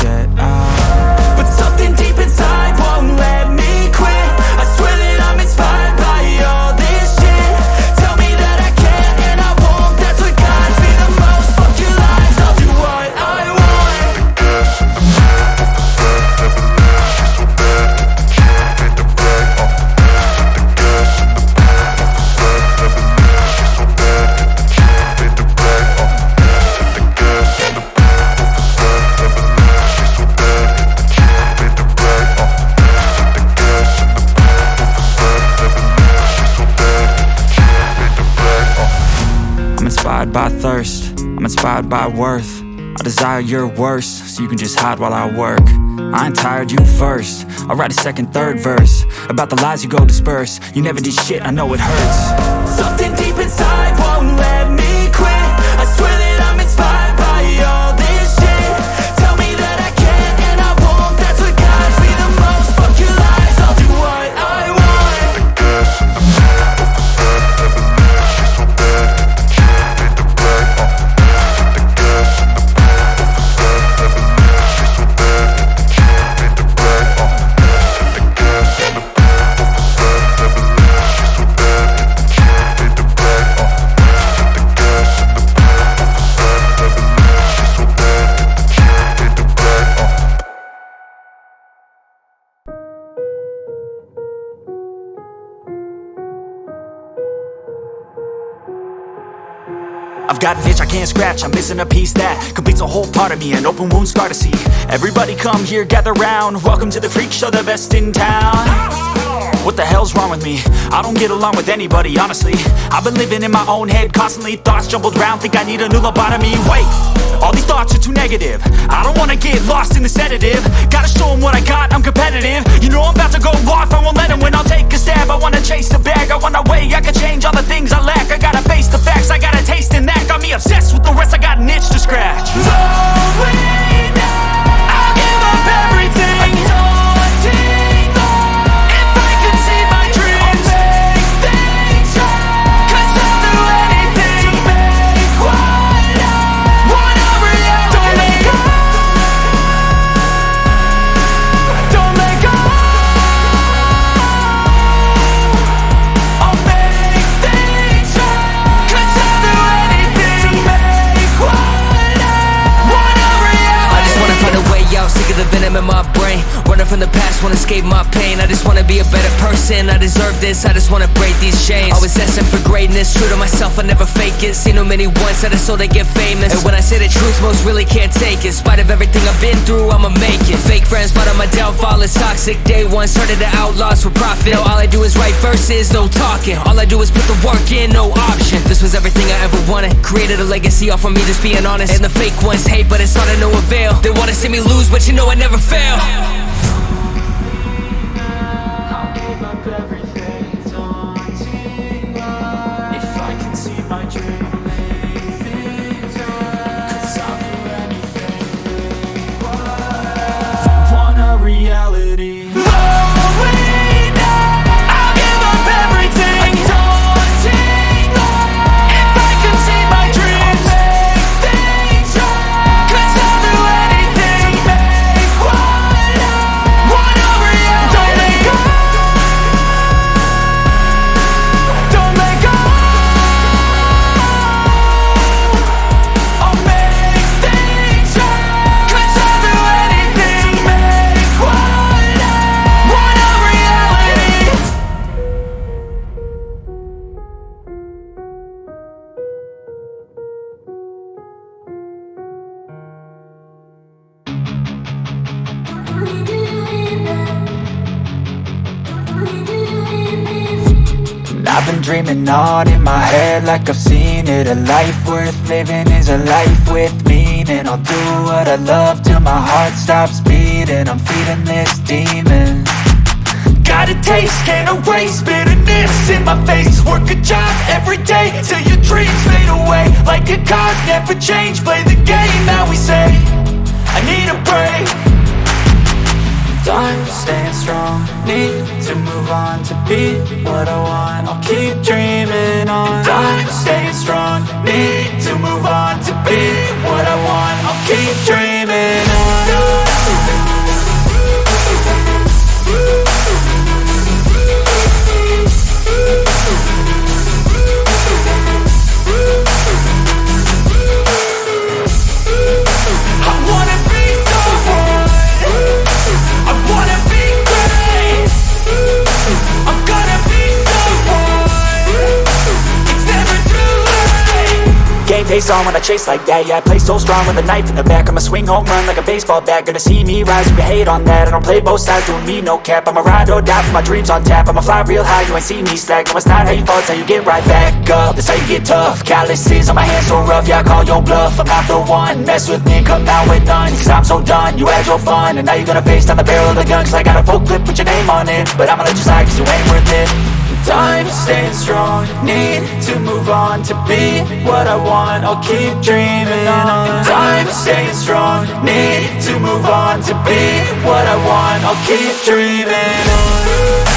get out. But something deep inside won't let me quit. I swear that I'm inspired by all this shit. Tell me that I can't and I won't. That's what guides me the most. Fuck your lies, I'll do what I want. Inspired by thirst, I'm inspired by worth. I desire your worst, so you can just hide while I work. I ain't tired, you first. I'll write a second, third verse about the lies you go disperse. You never did shit, I know it hurts. Something deep inside won't let me quit. I swear that I'm inspired by all this shit. Tell me that I can't and I won't. That's what guides me the most. Fuck your lies, I'll do what I want. I've got an itch I can't scratch, I'm missing a piece that completes a whole part of me, an open wound scar to see. Everybody come here, gather round, welcome to the freak show, the best in town. What the hell's wrong with me? I don't get along with anybody, honestly. I've been living in my own head constantly, thoughts jumbled round, think I need a new lobotomy. Wait, all these thoughts are too negative. I don't wanna get lost in the sedative. Gotta show them what I got, I'm competitive. You know I'm about to go off, I won't let them win, I'll take a stab. I wanna chase the bag, I wanna weigh, I can change all the things I lack. I gotta face the facts, I got a taste in that. Got me obsessed with the rest, I got an itch to scratch. Slowing down, I'll give up everything. Daunting though, if I could see my dreams, I'll make things right. 'Cause I'll do anything to make what I want a reality. Don't let go, don't let go. I'll make things right. 'Cause I'll do anything to make what I want a reality. I just wanna find a way out, sick of the venom in my brain. Running from the past, wanna escape my pain. I just wanna be a better person, I deserve this. I just wanna break these chains. Always asking for greatness, true to myself, I never fake it. Seen too many once that I so they get famous. And when I say the truth, most really can't take it. In spite of everything I've been through, I'ma make it. Fake friends, but on my downfall is toxic. Day one, started the outlaws for profit. Now all I do is write verses, no talking. All I do is put the work in, no option. This was everything I ever wanted. Created a legacy off of me, just being honest. And the fake ones hate, but it's all to no avail. They wanna see me lose, but you know I never fail. I'll give up everything, daunting life. If I can see my dream, make things right. 'Cause I'll do anything, want a reality. Slowing down, I'll give up everything. Daunting life. If I can see my dreams, make things right. 'Cause I'll do anything to make what I want a reality. Don't let go, don't let go. I'll make things right. 'Cause I'll do anything to make what I want a reality. I've been dreaming on in my head like I've seen it. A life worth living is a life with meaning. I'll do what I love till my heart stops beating. I'm feeding this demon. Got a taste, can't erase bitterness in my face. Work a job every day till your dreams fade away. Like a card, never change, play the game that we say. I need a break. I'm staying strong, need to move on to be what I want. I'll keep dreaming on. I'm staying strong, need to move on to be what I want. I'll keep dreaming on. face on when I chase like that. Yeah, I play so strong with a knife in the back. I'ma swing home run like a baseball bat. Gonna see me rise if you hate on that. I don't play both sides, doing me no cap. I'ma ride or die for my dreams on tap. I'ma fly real high, you ain't see me slack. No, it's not how you fall, it's how you get right back up. That's how you get tough. Calluses on my hands so rough, yeah, I call your bluff. I'm not the one, mess with me and come out with none. Cause I'm so done, you had your fun. And now you're gonna face down the barrel of the gun. Cause I got a full clip with your name on it. But I'ma let you slide cause you ain't worth it. I'm staying strong, need to move on to be what I want, I'll keep dreaming on. I'm staying strong, need to move on to be what I want, I'll keep dreaming on.